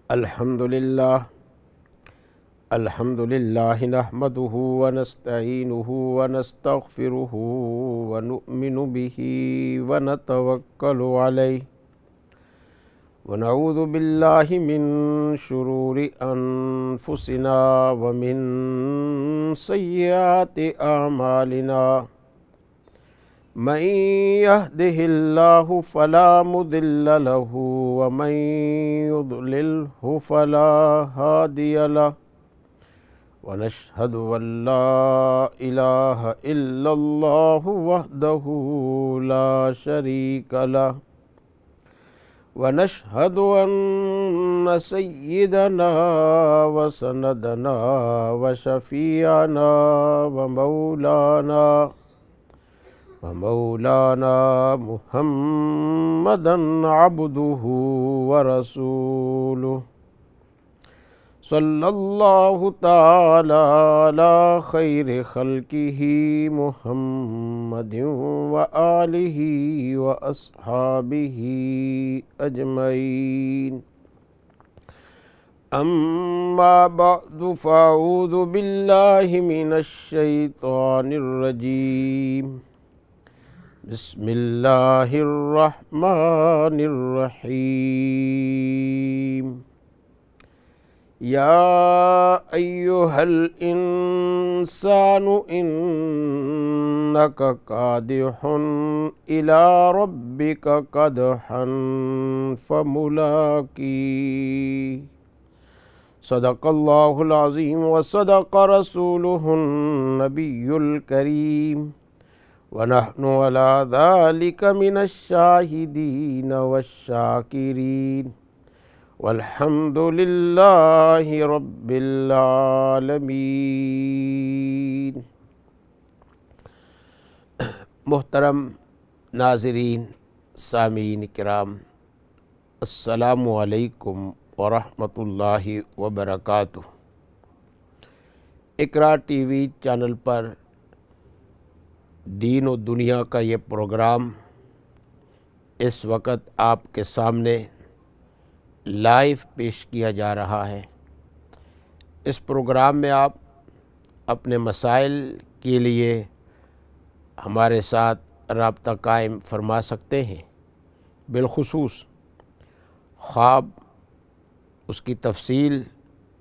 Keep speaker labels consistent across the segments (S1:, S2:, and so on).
S1: الحمد لله نحمده ونستعينه ونستغفره ونؤمن به ونتوكل عليه ونعوذ بالله من شرور أنفسنا ومن سيئات أعمالنا من يهده الله فلا مضل له ومن يضلله فلا هادي له ونشهد أن لا إله إلا الله وحده لا شريك له ونشهد أن سيدنا وسندنا وشفيعنا ومولانا محمدا عبده ورسوله صلى الله تعالى على خير خلقه محمد وآله وأصحابه أجمعين أما بعد فأعوذ بالله من الشيطان الرجيم بسم الله الرحمن الرحيم يا أيها الإنسان إنك كادح إلى ربك كدحا فملاقيه صدق الله العظيم وصدق رسوله النبي الكريم ونحن على ذلك من الشاهدين والشاكرين والحمد للہ رب العالمین۔ محترم ناظرین، سامعین کرام، السلام علیکم ورحمۃ اللہ وبرکاتہ۔ اقرا ٹی وی چینل پر دین و دنیا کا یہ پروگرام اس وقت آپ کے سامنے لائیو پیش کیا جا رہا ہے۔ اس پروگرام میں آپ اپنے مسائل کے لیے ہمارے ساتھ رابطہ قائم فرما سکتے ہیں۔ بالخصوص خواب، اس کی تفصیل،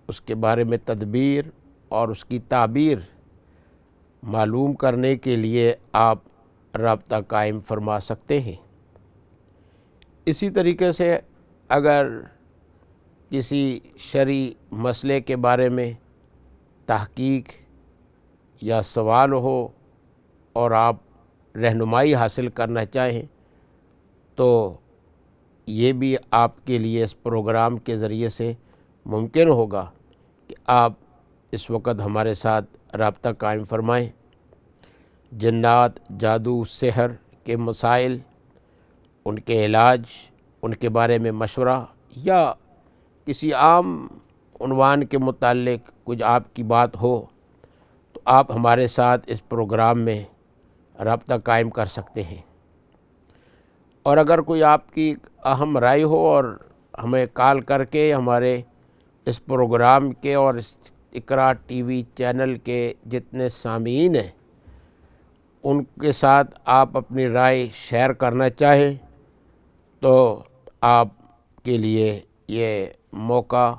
S1: اس کے بارے میں تدبیر اور اس کی تعبیر معلوم کرنے کے لیے آپ رابطہ قائم فرما سکتے ہیں۔ اسی طریقے سے اگر کسی شرعی مسئلے کے بارے میں تحقیق یا سوال ہو اور آپ رہنمائی حاصل کرنا چاہیں تو یہ بھی آپ کے لیے اس پروگرام کے ذریعے سے ممکن ہوگا کہ آپ اس وقت ہمارے ساتھ رابطہ قائم فرمائیں۔ جنات، جادو، سحر کے مسائل، ان کے علاج، ان کے بارے میں مشورہ یا کسی عام عنوان کے متعلق کچھ آپ کی بات ہو تو آپ ہمارے ساتھ اس پروگرام میں رابطہ قائم کر سکتے ہیں۔ اور اگر کوئی آپ کی اہم رائے ہو اور ہمیں کال کر کے ہمارے اس پروگرام کے اور اس اقرا ٹی وی چینل کے جتنے سامعین ہیں ان کے ساتھ آپ اپنی رائے شیئر کرنا چاہیں تو آپ کے لیے یہ موقع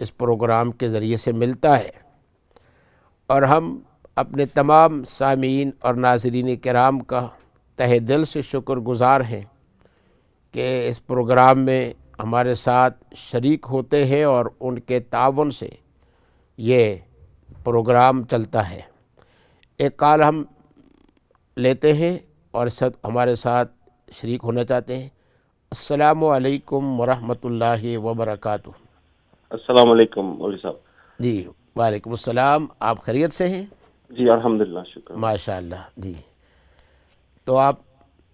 S1: اس پروگرام کے ذریعے سے ملتا ہے، اور ہم اپنے تمام سامعین اور ناظرین کرام کا تہہ دل سے شکر گزار ہیں کہ اس پروگرام میں ہمارے ساتھ شریک ہوتے ہیں اور ان کے تعاون سے یہ پروگرام چلتا ہے۔ ایک کال ہم لیتے ہیں اور ہمارے ساتھ شریک ہونا چاہتے ہیں۔ السلام علیکم ورحمۃ اللہ وبرکاتہ۔
S2: السلام علیکم مولوی صاحب۔
S1: جی وعلیکم السلام، آپ خیریت سے ہیں؟
S2: جی الحمدللہ، شکر۔
S1: ماشاء اللہ۔ جی تو آپ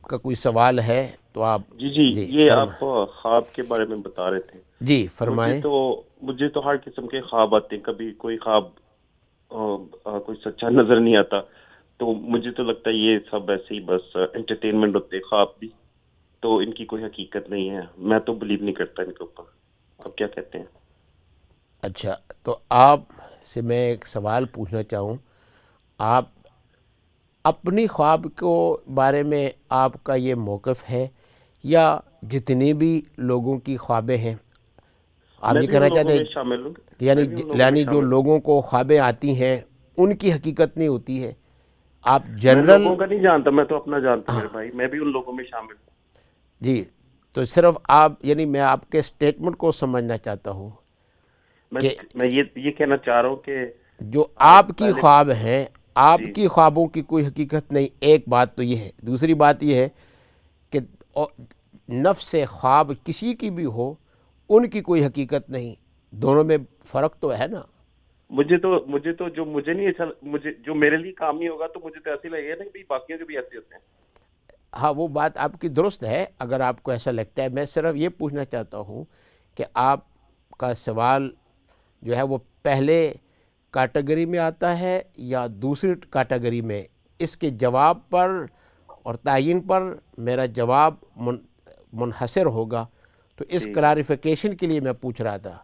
S1: کا کوئی سوال ہے تو آپ
S2: جی یہ آپ خواب کے بارے میں بتا رہے تھے۔
S1: جی فرمائیں۔
S2: مجھے تو ہر قسم کے خواب آتے ہیں، کبھی کوئی خواب کوئی سچا نظر نہیں آتا، تو مجھے تو لگتا ہے یہ سب ایسے ہی بس انٹرٹینمنٹ ہوتے ہیں خواب بھی، تو ان کی کوئی حقیقت نہیں ہے، میں تو بلیو نہیں کرتا ان کے اوپر۔ آپ کیا کہتے ہیں؟
S1: اچھا، تو آپ سے میں ایک سوال پوچھنا چاہوں، آپ اپنی خواب کو بارے میں آپ کا یہ موقف ہے یا جتنی بھی لوگوں کی خوابیں ہیں، آپ
S2: میں
S1: یہ
S2: بھی ان
S1: کہنا
S2: لوگوں
S1: چاہتے
S2: میں
S1: ہیں
S2: شامل ہوں،
S1: کہ
S2: میں بھی ان لوگوں میں
S1: یعنی جو
S2: شامل ہوں۔
S1: لوگوں کو خوابیں آتی ہیں ان کی حقیقت نہیں ہوتی ہے، آپ
S2: میں
S1: جنرل؟
S2: لوگوں کا نہیں جانتا، میں تو اپنا جانتا ہوں
S1: ہاں
S2: میرے بھائی، میں بھی ان لوگوں میں شامل ہوں۔
S1: جی، تو صرف آپ یعنی میں آپ کے اسٹیٹمنٹ کو سمجھنا چاہتا ہوں
S2: میں
S1: کہ
S2: میں یہ کہنا چاہ رہا ہوں کہ
S1: جو
S2: آپ
S1: آپ کی
S2: پہلے،
S1: خواب ہیں، آپ
S2: جی
S1: کی خوابوں کی کوئی حقیقت نہیں، ایک بات تو یہ ہے۔ دوسری بات یہ ہے کہ نفس خواب کسی کی بھی ہو، ان کی کوئی حقیقت نہیں، دونوں میں فرق تو ہے نا۔
S2: مجھے تو جو مجھے نہیں اچھا، مجھے جو میرے لیے کام نہیں ہوگا تو مجھے تو ایسے لگے گا نا کہ بھئی باقیوں کے بھی ایسے ہوتے ہیں۔
S1: ہاں، وہ بات آپ کی درست ہے اگر آپ کو ایسا لگتا ہے۔ میں صرف یہ پوچھنا چاہتا ہوں کہ آپ کا سوال جو ہے وہ پہلے کیٹیگری میں آتا ہے یا دوسری کیٹیگری میں؟ اس کے جواب پر اور تعین پر میرا جواب منحصر ہوگا، تو اس
S2: جی جی
S1: کلیریفیکیشن کے لیے میں پوچھ رہا تھا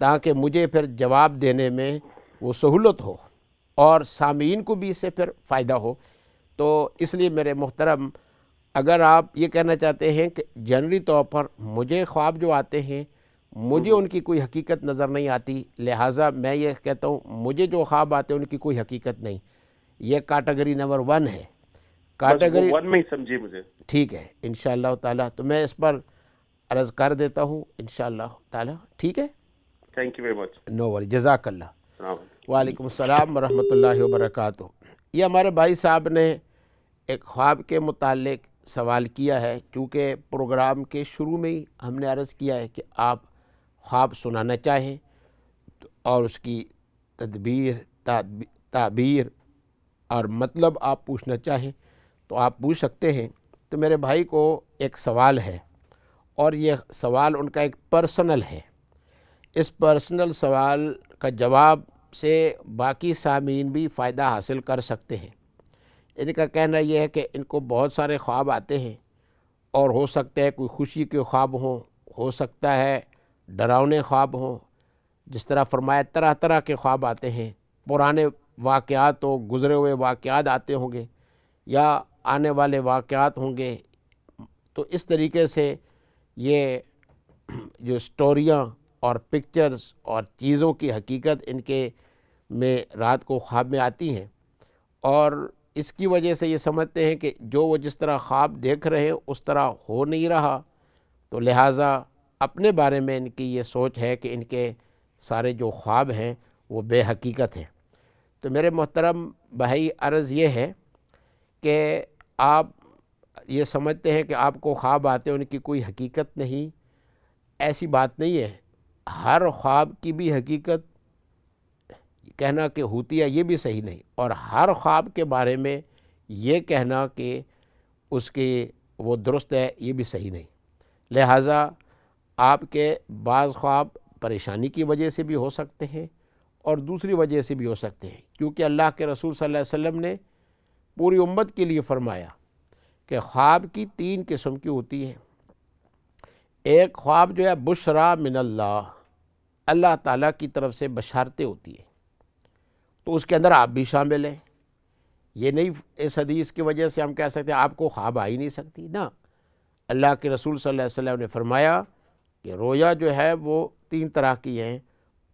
S1: تاکہ مجھے پھر جواب دینے میں وہ سہولت ہو اور سامعین کو بھی اس سے پھر فائدہ ہو۔ تو اس لیے میرے محترم، اگر آپ یہ کہنا چاہتے ہیں کہ جنرلی طور پر مجھے خواب جو آتے ہیں مجھے ان کی کوئی حقیقت نظر نہیں آتی، لہٰذا میں یہ کہتا ہوں مجھے جو خواب آتے ہیں ان کی کوئی حقیقت نہیں، یہ کیٹیگری نمبر 1 ہے۔
S2: بس وہ
S1: کیٹیگری
S2: 1 میں ہی سمجھیے مجھے۔
S1: ٹھیک ہے انشاءاللہ تعالیٰ، تو میں اس پر عرض کر دیتا ہوں انشاءاللہ تعالیٰ، ٹھیک ہے؟
S2: Thank you very much.
S1: No worry, جزاک اللہ۔
S2: السلام علیکم۔
S1: وعلیکم السلام ورحمۃ اللہ وبرکاتہ۔ یہ ہمارے بھائی صاحب نے ایک خواب کے متعلق سوال کیا ہے، چونکہ پروگرام کے شروع میں ہی ہم نے عرض کیا ہے کہ آپ خواب سنانا چاہیں اور اس کی تدبیر، تعبیر اور مطلب آپ پوچھنا چاہیں تو آپ پوچھ سکتے ہیں۔ تو میرے بھائی کو ایک سوال ہے اور یہ سوال ان کا ایک پرسنل ہے۔ اس پرسنل سوال کا جواب سے باقی سامعین بھی فائدہ حاصل کر سکتے ہیں۔ ان کا کہنا یہ ہے کہ ان کو بہت سارے خواب آتے ہیں اور ہو سکتا ہے کوئی خوشی کے خواب ہوں، ہو سکتا ہے ڈراؤنے خواب ہوں، جس طرح فرمایا طرح طرح کے خواب آتے ہیں، پرانے واقعات و گزرے ہوئے واقعات آتے ہوں گے یا آنے والے واقعات ہوں گے۔ تو اس طریقے سے یہ جو سٹوریاں اور پکچرز اور چیزوں کی حقیقت ان کے میں رات کو خواب میں آتی ہیں، اور اس کی وجہ سے یہ سمجھتے ہیں کہ جو وہ جس طرح خواب دیکھ رہے ہیں اس طرح ہو نہیں رہا، تو لہٰذا اپنے بارے میں ان کی یہ سوچ ہے کہ ان کے سارے جو خواب ہیں وہ بے حقیقت ہیں۔ تو میرے محترم بھائی، عرض یہ ہے کہ آپ یہ سمجھتے ہیں کہ آپ کو خواب آتے ہیں ان کی کوئی حقیقت نہیں، ایسی بات نہیں ہے۔ ہر خواب کی بھی حقیقت کہنا کہ ہوتی ہے یہ بھی صحیح نہیں، اور ہر خواب کے بارے میں یہ کہنا کہ اس کے وہ درست ہے یہ بھی صحیح نہیں۔ لہٰذا آپ کے بعض خواب پریشانی کی وجہ سے بھی ہو سکتے ہیں اور دوسری وجہ سے بھی ہو سکتے ہیں، کیونکہ اللہ کے رسول صلی اللہ علیہ وسلم نے پوری امت کے لیے فرمایا کہ خواب کی 3 قسم کی ہوتی ہیں۔ ایک خواب جو ہے بشرا من اللہ، اللہ تعالیٰ کی طرف سے بشارتیں ہوتی ہیں، تو اس کے اندر آپ بھی شامل ہیں۔ یہ نہیں اس حدیث کی وجہ سے ہم کہہ سکتے ہیں آپ کو خواب آ ہی نہیں سکتی، نا، اللہ کے رسول صلی اللہ علیہ وسلم نے فرمایا کہ رویا جو ہے وہ 3 طرح کی ہیں،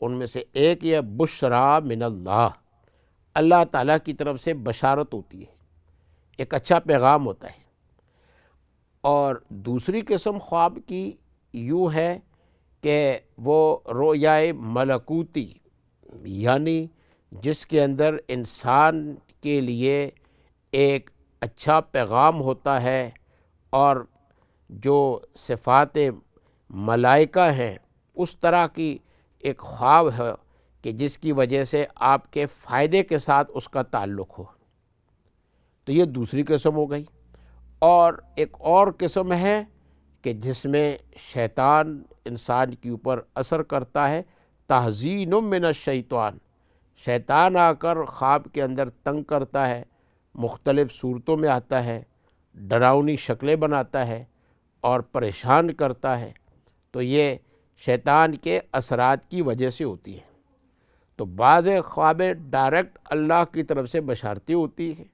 S1: ان میں سے ایک یہ بشرا من اللہ، اللہ تعالیٰ کی طرف سے بشارت ہوتی ہے، ایک اچھا پیغام ہوتا ہے۔ اور دوسری قسم خواب کی یوں ہے کہ وہ رویائے ملکوتی، یعنی جس کے اندر انسان کے لیے ایک اچھا پیغام ہوتا ہے اور جو صفات ملائکہ ہیں اس طرح کی ایک خواب ہے کہ جس کی وجہ سے آپ کے فائدے کے ساتھ اس کا تعلق ہو، تو یہ دوسری قسم ہو گئی۔ اور ایک اور قسم ہے کہ جس میں شیطان انسان کے اوپر اثر کرتا ہے، تحزین من الشیطان، شیطان آ کر خواب کے اندر تنگ کرتا ہے، مختلف صورتوں میں آتا ہے، ڈراؤنی شکلیں بناتا ہے اور پریشان کرتا ہے، تو یہ شیطان کے اثرات کی وجہ سے ہوتی ہے۔ تو بعض خوابیں ڈائریکٹ اللہ کی طرف سے بشارتی ہوتی ہیں،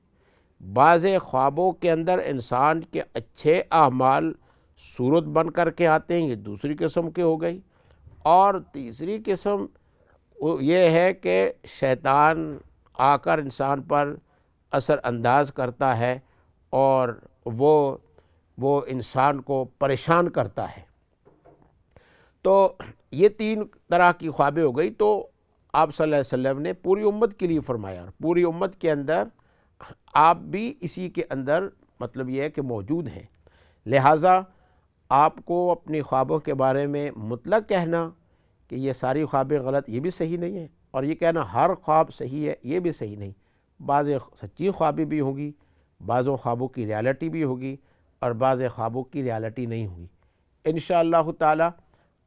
S1: بعض خوابوں کے اندر انسان کے اچھے اعمال صورت بن کر کے آتے ہیں، یہ دوسری قسم کے ہو گئی۔ اور تیسری قسم یہ ہے کہ شیطان آ کر انسان پر اثر انداز کرتا ہے اور وہ انسان کو پریشان کرتا ہے۔ تو یہ تین طرح کی خوابیں ہو گئی۔ تو آپ صلی اللہ علیہ وسلم نے پوری امت کے لیے فرمایا، اور پوری امت کے اندر آپ بھی اسی کے اندر مطلب یہ ہے کہ موجود ہیں۔ لہٰذا آپ کو اپنی خوابوں کے بارے میں مطلق کہنا کہ یہ ساری خوابیں غلط، یہ بھی صحیح نہیں ہے، اور یہ کہنا ہر خواب صحیح ہے، یہ بھی صحیح نہیں۔ بعض سچی خوابیں بھی ہوگی، بعضوں خوابوں کی ریالٹی بھی ہوگی، اور بعض خوابوں کی ریالٹی نہیں ہوگی۔ انشاءاللہ تعالی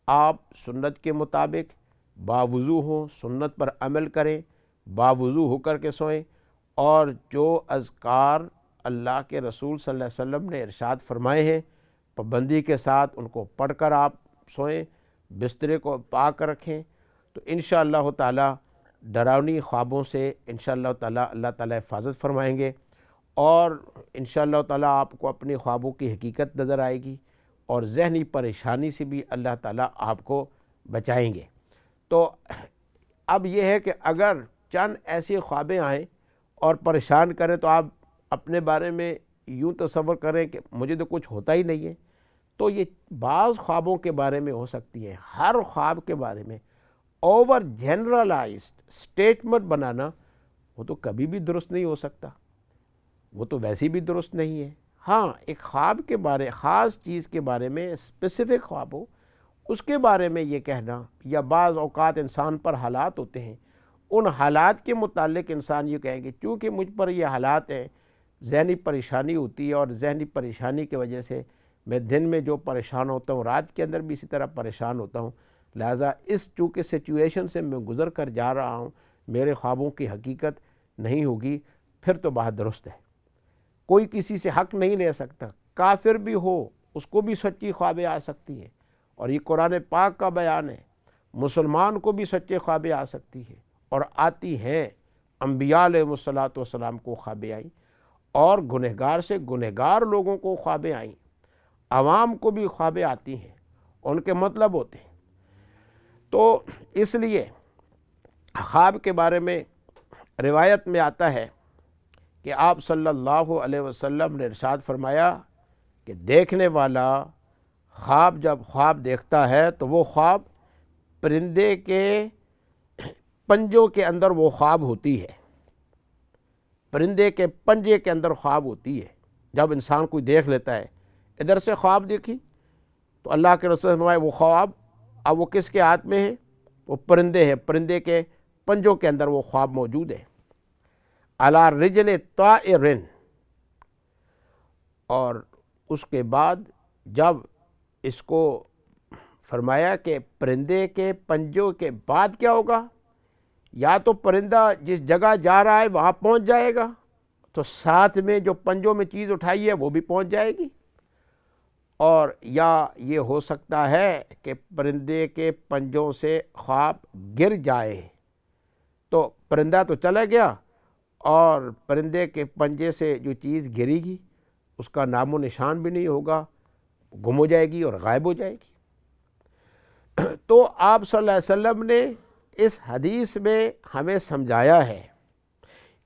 S1: آپ سنت کے مطابق باوضو ہوں، سنت پر عمل کریں، باوضو ہو کر کے سوئیں، اور جو اذکار اللہ کے رسول صلی اللہ علیہ وسلم نے ارشاد فرمائے ہیں پابندی کے ساتھ ان کو پڑھ کر آپ سوئیں، بسترے کو پاک رکھیں، تو انشاءاللہ تعالی ڈراؤنی خوابوں سے انشاءاللہ تعالی اللہ تعالی حفاظت فرمائیں گے، اور انشاءاللہ تعالی آپ کو اپنی خوابوں کی حقیقت نظر آئے گی، اور ذہنی پریشانی سے بھی اللہ تعالی آپ کو بچائیں گے۔ تو اب یہ ہے کہ اگر چند ایسی خوابیں آئیں اور پریشان کریں تو آپ اپنے بارے میں یوں تصور کریں کہ مجھے تو کچھ ہوتا ہی نہیں ہے، تو یہ بعض خوابوں کے بارے میں ہو سکتی ہے۔ ہر خواب کے بارے میں اوور جنرلائزڈ اسٹیٹمنٹ بنانا وہ تو کبھی بھی درست نہیں ہو سکتا، وہ تو ویسے بھی درست نہیں ہے۔ ہاں، ایک خواب کے بارے، خاص چیز کے بارے میں اسپیسیفک خواب ہو، اس کے بارے میں یہ کہنا، یا بعض اوقات انسان پر حالات ہوتے ہیں، ان حالات کے متعلق انسان یہ کہیں گے چونکہ مجھ پر یہ حالات ہیں، ذہنی پریشانی ہوتی ہے، اور ذہنی پریشانی کی وجہ سے میں دن میں جو پریشان ہوتا ہوں رات کے اندر بھی اسی طرح پریشان ہوتا ہوں، لہٰذا اس چونکہ سچویشن سے میں گزر کر جا رہا ہوں، میرے خوابوں کی حقیقت نہیں ہوگی، پھر تو بات درست ہے۔ کوئی کسی سے حق نہیں لے سکتا، کافر بھی ہو اس کو بھی سچی خوابیں آ سکتی ہیں، اور یہ قرآن پاک کا بیان ہے، مسلمان کو بھی سچے خوابیں آ سکتی ہیں، اور آتی ہیں۔ انبیاء علیہ السلام کو خوابیں آئیں، اور گنہگار سے گنہگار لوگوں کو خوابیں آئیں، عوام کو بھی خوابیں آتی ہیں، ان کے مطلب ہوتے ہیں۔ تو اس لیے خواب کے بارے میں روایت میں آتا ہے کہ آپ صلی اللہ علیہ وسلم نے ارشاد فرمایا کہ دیکھنے والا خواب جب خواب دیکھتا ہے تو وہ خواب پرندے کے پنجوں کے اندر وہ خواب ہوتی ہے، پرندے کے پنجے کے اندر خواب ہوتی ہے۔ جب انسان کوئی دیکھ لیتا ہے، ادھر سے خواب دیکھی تو اللہ کے رسول نے فرمایا وہ خواب اب وہ کس کے ہاتھ میں ہے؟ وہ پرندے ہیں، پرندے کے پنجوں کے اندر وہ خواب موجود ہے۔ علی رجل طائر، اور اس کے بعد جب اس کو فرمایا کہ پرندے کے پنجوں کے بعد کیا ہوگا، یا تو پرندہ جس جگہ جا رہا ہے وہاں پہنچ جائے گا، تو ساتھ میں جو پنجوں میں چیز اٹھائی ہے وہ بھی پہنچ جائے گی، اور یا یہ ہو سکتا ہے کہ پرندے کے پنجوں سے خواب گر جائے، تو پرندہ تو چلا گیا اور پرندے کے پنجے سے جو چیز گرے گی اس کا نام و نشان بھی نہیں ہوگا، گم ہو جائے گی اور غائب ہو جائے گی۔ تو آپ صلی اللہ علیہ وسلم نے اس حدیث میں ہمیں سمجھایا ہے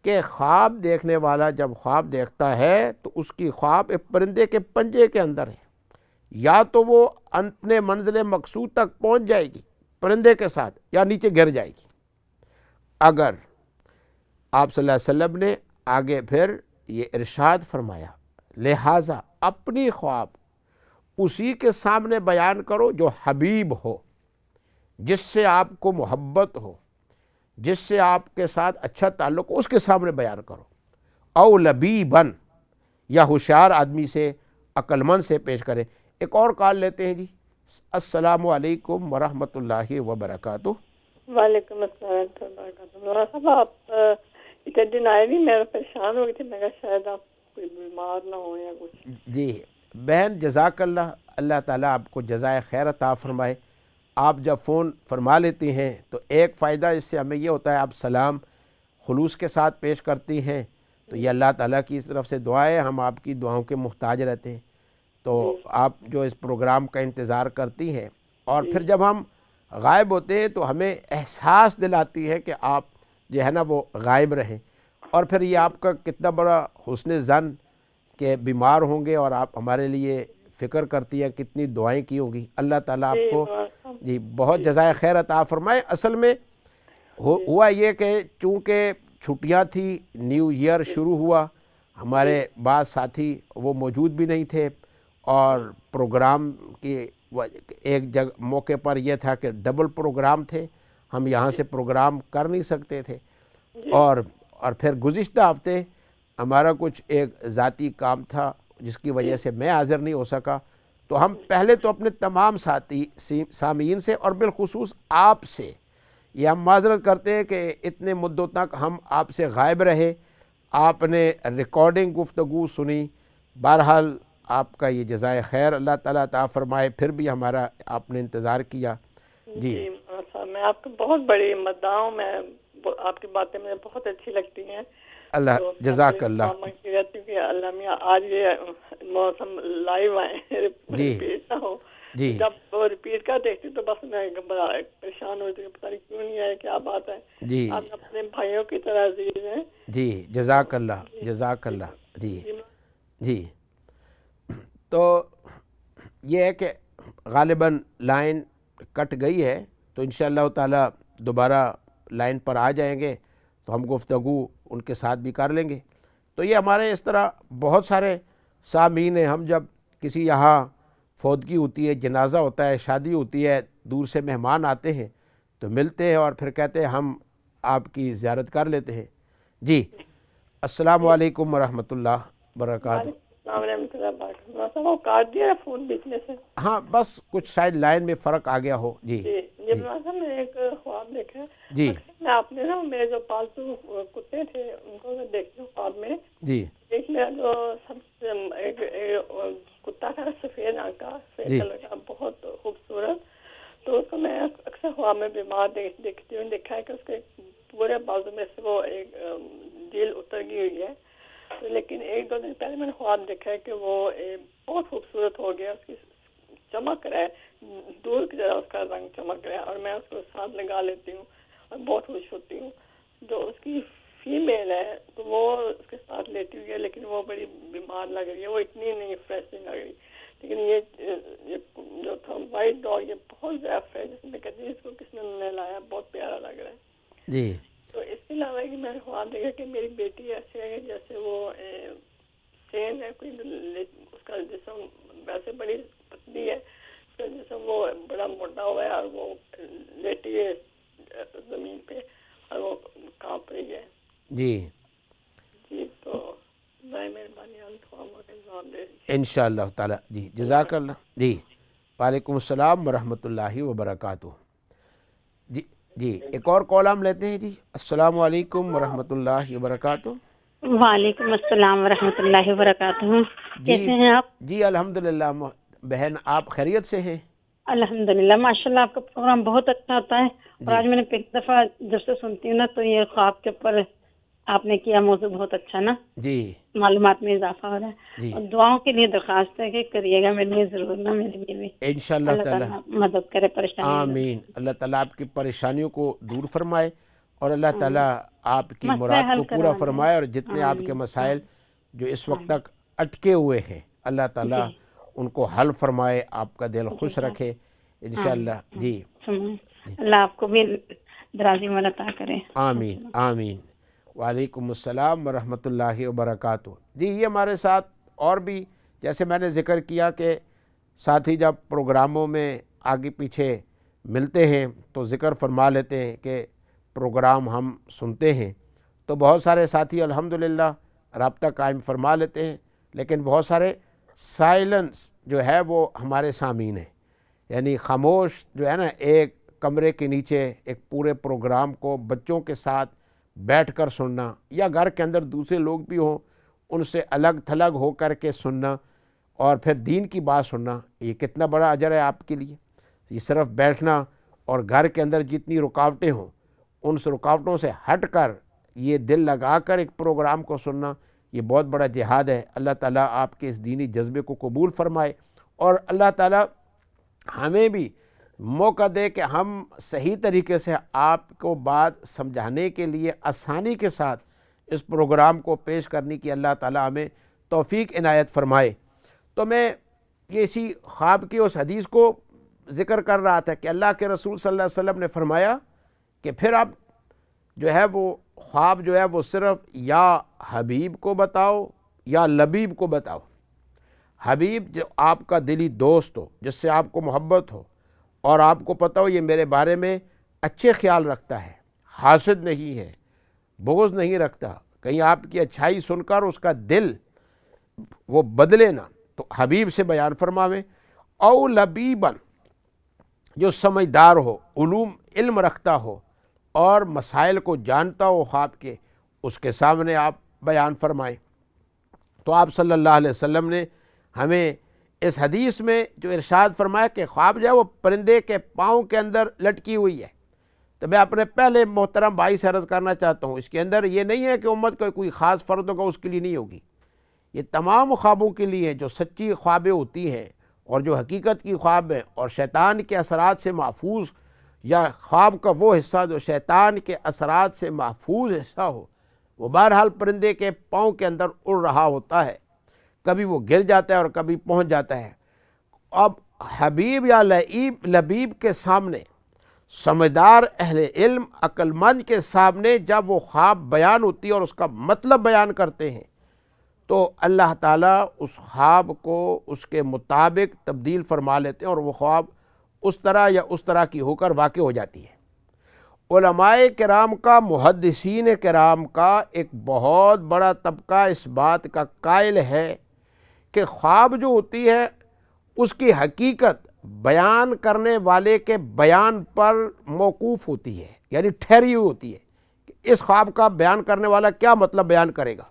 S1: کہ خواب دیکھنے والا جب خواب دیکھتا ہے تو اس کی خواب ایک پرندے کے پنجے کے اندر ہے، یا تو وہ اپنے منزل مقصود تک پہنچ جائے گی پرندے کے ساتھ، یا نیچے گر جائے گی۔ اگر آپ صلی اللہ علیہ وسلم نے آگے پھر یہ ارشاد فرمایا، لہٰذا اپنی خواب اسی کے سامنے بیان کرو جو حبیب ہو، جس سے آپ کو محبت ہو، جس سے آپ کے ساتھ اچھا تعلق ہو، اس کے سامنے بیان کرو۔ او لبیبن، یا ہوشیار آدمی سے، عقل مند سے پیش کریں۔ ایک اور کال لیتے ہیں جی۔ السلام علیکم ورحمۃ اللہ وبرکاتہ۔
S3: وعلیکم السلام ورحمۃ اللہ وبرکاتہ۔ مولانا صاحب آپ اتنے دن آئے نہیں، میں پریشان ہو گئی تھی، میں کہا شاید آپ کوئی بیمار نہ ہو یا کچھ۔
S1: جی بہن، جزاک اللہ، اللہ تعالیٰ آپ کو جزائے خیر عطا فرمائے۔ آپ جب فون فرما لیتی ہیں تو ایک فائدہ اس سے ہمیں یہ ہوتا ہے، آپ سلام خلوص کے ساتھ پیش کرتی ہیں، تو یہ اللہ تعالیٰ کی طرف سے دعا ہے، ہم آپ کی دعاؤں کے محتاج رہتے ہیں۔ تو آپ جو اس پروگرام کا انتظار کرتی ہیں، اور پھر جب ہم غائب ہوتے ہیں تو ہمیں احساس دلاتی ہے کہ آپ جو ہے نا وہ غائب رہیں، اور پھر یہ آپ کا کتنا بڑا حسن ظن کہ بیمار ہوں گے اور آپ ہمارے لیے فکر کرتی ہے، کتنی دعائیں کی ہوگی۔ اللہ تعالیٰ آپ کو جی بہت جزائے خیر عطا فرمائے۔ اصل میں ہوا یہ کہ چونکہ چھٹیاں تھی، نیو ایئر شروع ہوا، ہمارے بعض ساتھی وہ موجود بھی نہیں تھے، اور پروگرام کی ایک جگہ موقع پر یہ تھا کہ ڈبل پروگرام تھے، ہم یہاں سے پروگرام کر نہیں سکتے تھے، اور پھر گزشتہ ہفتے ہمارا کچھ ایک ذاتی کام تھا جس کی وجہ سے میں حاضر نہیں ہو سکا۔ تو ہم پہلے تو اپنے تمام ساتھی سامعین سے اور بالخصوص آپ سے یہ ہم معذرت کرتے ہیں کہ اتنے مدتوں تک ہم آپ سے غائب رہے، آپ نے ریکارڈنگ گفتگو سنی، بہرحال آپ کا یہ جزائے خیر اللہ تعالیٰ عطا فرمائے، پھر بھی ہمارا آپ نے انتظار کیا۔
S3: جی میں آپ کو بہت بڑی مداح ہوں، میں آپ کی باتیں مجھے بہت اچھی لگتی ہیں۔
S1: اللہ جزاک اللہ۔
S3: کہ اللہ میاں آج یہ موسم لائیو آئے، ریپیٹ نہ ہو۔
S1: جی
S3: جب وہ ریپیٹ کا دیکھتی تو بس میں بڑا پریشان ہوتی ہوں، پتہ نہیں کیوں نہیں آئے، کیا بات ہے۔
S1: جی
S3: آپ اپنے بھائیوں کی طرح عزیز ہیں۔
S1: جی جزاک اللہ جزاک اللہ۔ جی جی تو یہ ہے کہ غالباً لائن کٹ گئی ہے، تو انشاءاللہ تعالیٰ دوبارہ لائن پر آ جائیں گے تو ہم گفتگو ان کے ساتھ بھی کر لیں گے۔ تو یہ ہمارے اس طرح بہت سارے سامعین ہیں، ہم جب کسی یہاں فوتگی ہوتی ہے، جنازہ ہوتا ہے، شادی ہوتی ہے، دور سے مہمان آتے ہیں تو ملتے ہیں اور پھر کہتے ہیں ہم آپ کی زیارت کر لیتے ہیں۔ جی السلام علیکم ورحمۃ اللہ وبرکاتہ۔
S3: السلام ورحمۃ اللہ وبرکاتہ۔ وہ کاٹ دیا فون بیچ میں سے؟
S1: ہاں بس کچھ شاید لائن میں فرق آ گیا ہو۔ جی
S3: جی میں ایک خواب دیکھا،
S1: جی
S3: میں آپ نے نا میرے جو پالتو کتے تھے ان کو میں دیکھتی ہوں خواب میں۔
S1: جی
S3: ایک میرا جو سب ایک کتا تھا سفید رنگ کا، سفید کلر کا، بہت خوبصورت، تو اس کو میں اکثر خواب میں بیمار دیکھتی ہوں، دیکھا ہے کہ اس کے پورے بازو میں سے وہ ایک جیل اتر گئی ہوئی ہے، لیکن ایک دو دن پہلے میں نے خواب دیکھا ہے کہ وہ بہت خوبصورت ہو گیا، اس کی چمک رہا ہے، دور کی طرح اس کا رنگ چمک رہا ہے، اور میں اس کو ساتھ لگا لیتی ہوں اور بہت خوش ہوتی ہوں۔ جو اس کی فیمیل ہے تو وہ اس کے ساتھ لیٹی ہوئی ہے، لیکن وہ بڑی بیمار لگ رہی ہے، وہ اتنی نہیں فریش نہیں لگ رہی، لیکن یہ جو تھا وائٹ ڈاگ یہ بہت زیادہ فریش، جس میں کہتے ہیں اس کو کس نے لایا، بہت پیارا لگ رہا ہے۔
S1: جی
S3: تو اس کے علاوہ کہ میں نے خواب دیکھا کہ میری بیٹی ایسے ہے جیسے وہ سین ہے، کوئی اس کا جسم ویسے بڑی پتلی ہے، اس کا جسم وہ بڑا موٹا ہوا ہے، اور وہ لیٹی ہے زمین پہ اور وہ کانپ رہی ہے۔
S1: جی
S3: جی تو برائے مہربانی آپ خوابوں کا جواب دے دیجیے
S1: انشاءاللہ تعالیٰ۔ جی جزاک اللہ۔ جی وعلیکم السلام ورحمۃ اللہ وبرکاتہ۔ جی جی ایک اور کال ہم لیتے ہیں۔ جی السلام علیکم ورحمۃ اللہ وبرکاتہ۔
S4: وعلیکم السلام ورحمۃ اللہ وبرکاتہ۔ کیسے ہیں آپ؟
S1: جی الحمدللہ بہن، آپ خیریت سے ہیں؟
S4: الحمدللہ ماشاءاللہ، آپ کا پروگرام بہت اچھا ہوتا ہے، اور آج میں نے ایک دفعہ جب سے سنتی ہوں نا تو یہ خواب کے اوپر آپ نے کیا موضوع بہت اچھا نا،
S1: جی
S4: معلومات میں اضافہ ہو رہا ہے،
S1: جی
S4: اور دعاؤں کے لیے درخواست ہے کہ کریے گا میرے لیے ضرور نا، میرے لیے بھی
S1: انشاءاللہ
S4: اللہ
S1: تعالیٰ۔
S4: تعالیٰ مدد کرے پریشانی۔
S1: آمین۔ اللہ تعالیٰ آپ کی پریشانیوں کو دور فرمائے، اور اللہ تعالیٰ آپ کی مراد کو پورا فرمائے، اور جتنے آپ کے مسائل جو اس وقت تک اٹکے ہوئے ہیں اللہ تعالیٰ ان کو حل فرمائے، آپ کا دل خوش رکھے انشاءاللہ۔ جی
S4: اللہ آپ کو بھی درازی عمر عطا کرے۔
S1: آمین آمین۔ وعلیکم السلام ورحمۃ اللہ وبرکاتہ۔ جی یہ ہمارے ساتھ اور بھی، جیسے میں نے ذکر کیا کہ ساتھی جب پروگراموں میں آگے پیچھے ملتے ہیں تو ذکر فرما لیتے ہیں کہ پروگرام ہم سنتے ہیں، تو بہت سارے ساتھی الحمدللہ رابطہ قائم فرما لیتے ہیں، لیکن بہت سارے سائلنس جو ہے وہ ہمارے سامعین ہیں، یعنی خاموش جو ہے نا، ایک کمرے کے نیچے ایک پورے پروگرام کو بچوں کے ساتھ بیٹھ کر سننا، یا گھر کے اندر دوسرے لوگ بھی ہوں ان سے الگ تھلگ ہو کر کے سننا، اور پھر دین کی بات سننا، یہ کتنا بڑا اجر ہے آپ کے لیے۔ یہ صرف بیٹھنا اور گھر کے اندر جتنی رکاوٹیں ہوں ان سے رکاوٹوں سے ہٹ کر یہ دل لگا کر ایک پروگرام کو سننا، یہ بہت بڑا جہاد ہے۔ اللہ تعالیٰ آپ کے اس دینی جذبے کو قبول فرمائے، اور اللہ تعالیٰ ہمیں بھی موقع دے کہ ہم صحیح طریقے سے آپ کو بات سمجھانے کے لیے آسانی کے ساتھ اس پروگرام کو پیش کرنے کی اللہ تعالیٰ ہمیں توفیق عنایت فرمائے۔ تو میں یہ اسی خواب کی اس حدیث کو ذکر کر رہا تھا کہ اللہ کے رسول صلی اللہ علیہ وسلم نے فرمایا کہ پھر آپ جو ہے وہ خواب جو ہے وہ صرف یا حبیب کو بتاؤ یا لبیب کو بتاؤ۔ حبیب جو آپ کا دلی دوست ہو، جس سے آپ کو محبت ہو اور آپ کو پتہ ہو یہ میرے بارے میں اچھے خیال رکھتا ہے، حاسد نہیں ہے، بغض نہیں رکھتا، کہیں آپ کی اچھائی سن کر اس کا دل وہ بدلے نہ، تو حبیب سے بیان فرماویں۔ او لبیبن، جو سمجھدار ہو، علم رکھتا ہو اور مسائل کو جانتا ہو خواب کے، اس کے سامنے آپ بیان فرمائیں۔ تو آپ صلی اللہ علیہ وسلم نے ہمیں اس حدیث میں جو ارشاد فرمایا کہ خواب جو ہے وہ پرندے کے پاؤں کے اندر لٹکی ہوئی ہے، تو میں اپنے پہلے محترم بھائی سے عرض کرنا چاہتا ہوں، اس کے اندر یہ نہیں ہے کہ امت کا کوئی خاص فرد ہوگا اس کے لیے نہیں ہوگی، یہ تمام خوابوں کے لیے جو سچی خوابیں ہوتی ہیں اور جو حقیقت کی خواب ہیں اور شیطان کے اثرات سے محفوظ، یا خواب کا وہ حصہ جو شیطان کے اثرات سے محفوظ حصہ ہو، وہ بہرحال پرندے کے پاؤں کے اندر اڑ رہا ہوتا ہے، کبھی وہ گر جاتا ہے اور کبھی پہنچ جاتا ہے۔ اب حبیب یا لبیب کے سامنے، سمجھدار اہل علم عقل مند کے سامنے جب وہ خواب بیان ہوتی ہے اور اس کا مطلب بیان کرتے ہیں، تو اللہ تعالیٰ اس خواب کو اس کے مطابق تبدیل فرما لیتے ہیں اور وہ خواب اس طرح یا اس طرح کی ہو کر واقع ہو جاتی ہے۔ علماء کرام کا، محدثین کرام کا ایک بہت بڑا طبقہ اس بات کا قائل ہے کہ خواب جو ہوتی ہے اس کی حقیقت بیان کرنے والے کے بیان پر موقوف ہوتی ہے، یعنی ٹھہری ہوئی ہوتی ہے کہ اس خواب کا بیان کرنے والا کیا مطلب بیان کرے گا۔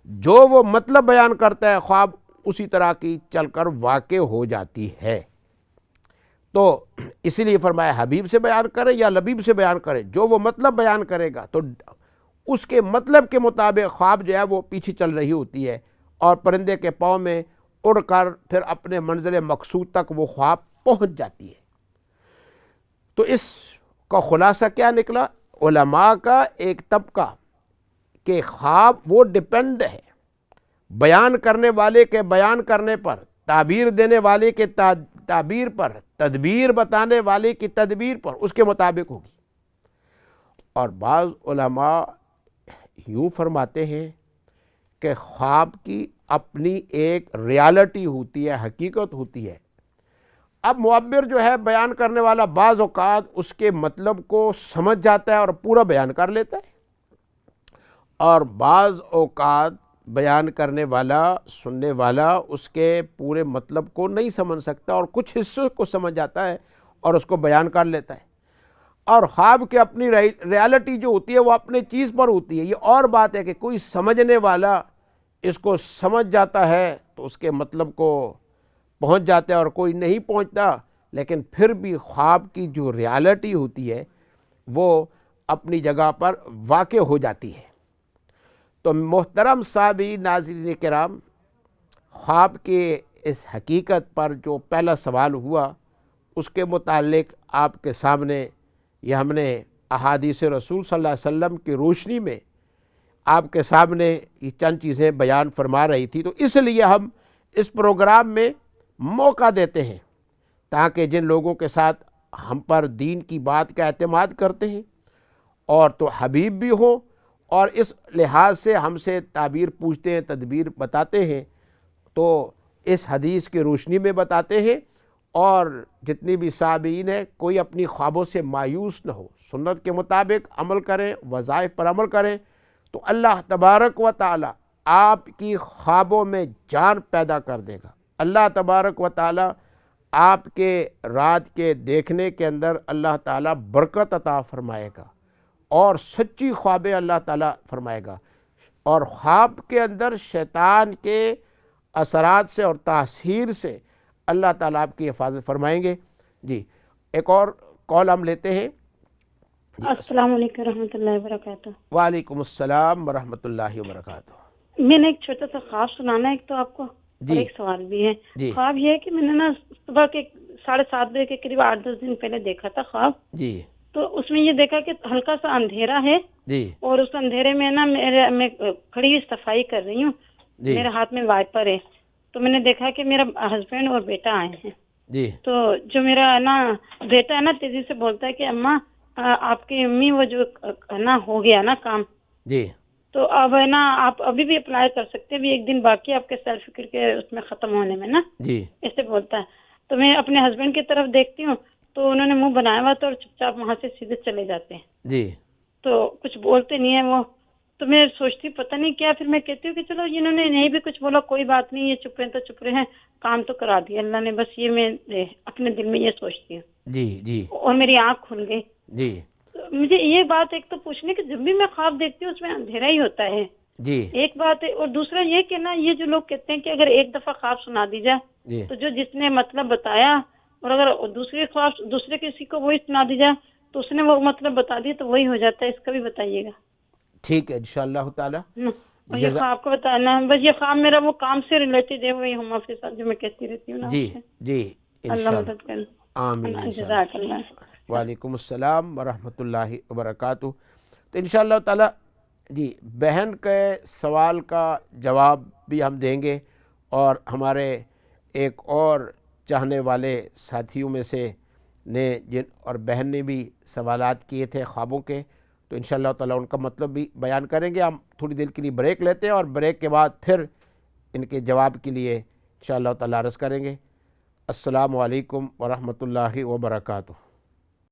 S1: جو وہ مطلب بیان کرتا ہے خواب اسی طرح کی چل کر واقع ہو جاتی ہے۔ تو اسی لیے فرمایا حبیب سے بیان کرے یا لبیب سے بیان کرے، جو وہ مطلب بیان کرے گا تو اس کے مطلب کے مطابق خواب جو ہے وہ پیچھے چل رہی ہوتی ہے، اور پرندے کے پاؤں میں اڑ کر پھر اپنے منزل مقصود تک وہ خواب پہنچ جاتی ہے۔ تو اس کا خلاصہ کیا نکلا؟ علماء کا ایک طبقہ کہ خواب وہ ڈیپینڈ ہے بیان کرنے والے کے بیان کرنے پر، تعبیر دینے والے کے تعبیر پر، تدبیر بتانے والے کی تدبیر پر، اس کے مطابق ہوگی۔ اور بعض علماء یوں فرماتے ہیں کہ خواب کی اپنی ایک ریالٹی ہوتی ہے، حقیقت ہوتی ہے۔ اب معبر جو ہے بیان کرنے والا بعض اوقات اس کے مطلب کو سمجھ جاتا ہے اور پورا بیان کر لیتا ہے، اور بعض اوقات بیان کرنے والا، سننے والا اس کے پورے مطلب کو نہیں سمجھ سکتا اور کچھ حصوں کو سمجھ جاتا ہے اور اس کو بیان کر لیتا ہے۔ اور خواب کی اپنی ریالٹی جو ہوتی ہے وہ اپنے چیز پر ہوتی ہے۔ یہ اور بات ہے کہ کوئی سمجھنے والا اس کو سمجھ جاتا ہے تو اس کے مطلب کو پہنچ جاتا ہے، اور کوئی نہیں پہنچتا، لیکن پھر بھی خواب کی جو ریالٹی ہوتی ہے وہ اپنی جگہ پر واقع ہو جاتی ہے۔ تو محترم سامعین، ناظرین کرام، خواب کے اس حقیقت پر جو پہلا سوال ہوا اس کے متعلق آپ کے سامنے یہ ہم نے احادیث رسول صلی اللہ علیہ وسلم کی روشنی میں آپ کے سامنے یہ چند چیزیں بیان فرما رہی تھی، تو اس لیے ہم اس پروگرام میں موقع دیتے ہیں تاکہ جن لوگوں کے ساتھ ہم پر دین کی بات کا اعتماد کرتے ہیں اور تو حبیب بھی ہوں اور اس لحاظ سے ہم سے تعبیر پوچھتے ہیں، تدبیر بتاتے ہیں، تو اس حدیث کی روشنی میں بتاتے ہیں، اور جتنی بھی سامعین ہیں کوئی اپنی خوابوں سے مایوس نہ ہو، سنت کے مطابق عمل کریں، وظائف پر عمل کریں، تو اللہ تبارک و تعالی آپ کی خوابوں میں جان پیدا کر دے گا۔ اللہ تبارک و تعالی آپ کے رات کے دیکھنے کے اندر اللہ تعالی برکت عطا فرمائے گا اور سچی خوابیں اللہ تعالیٰ فرمائے گا، اور خواب کے اندر شیطان کے اثرات سے اور تاثیر سے اللہ تعالیٰ آپ کی حفاظت فرمائیں گے۔ جی، ایک اور کال ہم لیتے ہیں.
S4: السلام علیکم ورحمۃ اللہ وبرکاتہ.
S1: وعلیکم السلام ورحمۃ اللہ وبرکاتہ.
S4: میں نے ایک چھوٹا سا خواب سنانا ہے ایک تو آپ کو
S1: جی.
S4: اور ایک سوال بھی ہے.
S1: جی.
S4: خواب یہ ہے کہ میں نے نا صبح کے 7:30 بجے کے قریب 8-10 دن پہلے دیکھا تھا خواب.
S1: جی.
S4: تو اس میں یہ دیکھا کہ ہلکا سا اندھیرا ہے
S1: جی.
S4: اور اس اندھیرے میں نا میں کھڑی ہوئی صفائی کر رہی ہوں.
S1: جی.
S4: میرے ہاتھ میں وائپر ہے. تو میں نے دیکھا کہ میرا ہسبینڈ اور بیٹا آئے ہیں.
S1: جی.
S4: تو جو میرا نا بیٹا ہے نا تیزی سے بولتا ہے کہ اماں آپ کی امی وہ جو نا ہو گیا نا کام.
S1: جی.
S4: تو اب ہے نا آپ ابھی بھی اپلائی کر سکتے ہیں, بھی ایک دن باقی آپ کے سیلف فکر کے اس میں ختم ہونے میں نا.
S1: جی.
S4: ایسے بولتا ہے. تو میں اپنے ہسبینڈ کی طرف دیکھتی ہوں تو انہوں نے منہ بنایا ہوا تھا اور چپ چاپ وہاں سے سیدھے چلے جاتے ہیں.
S1: جی.
S4: تو کچھ بولتے نہیں ہیں وہ. تو میں سوچتی پتہ نہیں کیا, پھر میں کہتی ہوں کہ چلو انہوں نے نہیں بھی کچھ بولا کوئی بات نہیں, یہ چپ رہے تو چپ رہے ہیں, کام تو کرا دیا اللہ نے. بس یہ میں اپنے دل میں یہ سوچتی ہوں.
S1: جی. جی.
S4: اور میری آنکھ کھل گئی.
S1: جی.
S4: مجھے یہ بات ایک تو پوچھنے کہ جب بھی میں خواب دیکھتی ہوں اس میں اندھیرا ہی ہوتا ہے.
S1: جی.
S4: ایک بات ہے. اور دوسرا یہ کہ نا یہ جو لوگ کہتے ہیں کہ اگر ایک دفعہ خواب سنا دی جائے
S1: جی.
S4: تو جو جس نے مطلب بتایا اور اگر دوسرے کسی کو وہی سنا دی جائے تو اس نے وہ مطلب بتا دیا تو وہی ہو جاتا ہے. اس کا بھی بتائیے گا.
S1: ٹھیک ہے انشاءاللہ تعالی.
S4: اور یہ خواب کو بتانا ہے. بس یہ خواب میرا وہ کام سے ریلیٹڈ ہے, وہی ہم کے ساتھ جو میں کہتی رہتی ہوں نا.
S1: جی. جی.
S4: اللہ مدد کرے.
S1: آمین.
S4: جزاک اللہ.
S1: وعلیکم السلام ورحمۃ اللہ وبرکاتہ. تو انشاءاللہ تعالی جی بہن کے سوال کا جواب بھی ہم دیں گے, اور ہمارے ایک اور چاہنے والے ساتھیوں میں سے نے اور بہن نے بھی سوالات کیے تھے خوابوں کے, تو انشاءاللہ تعالی ان کا مطلب بھی بیان کریں گے. ہم تھوڑی دیر کے لیے بریک لیتے ہیں اور بریک کے بعد پھر ان کے جواب کے لیے انشاءاللہ تعالی عرض کریں گے. السلام علیکم ورحمۃ اللہ وبرکاتہ.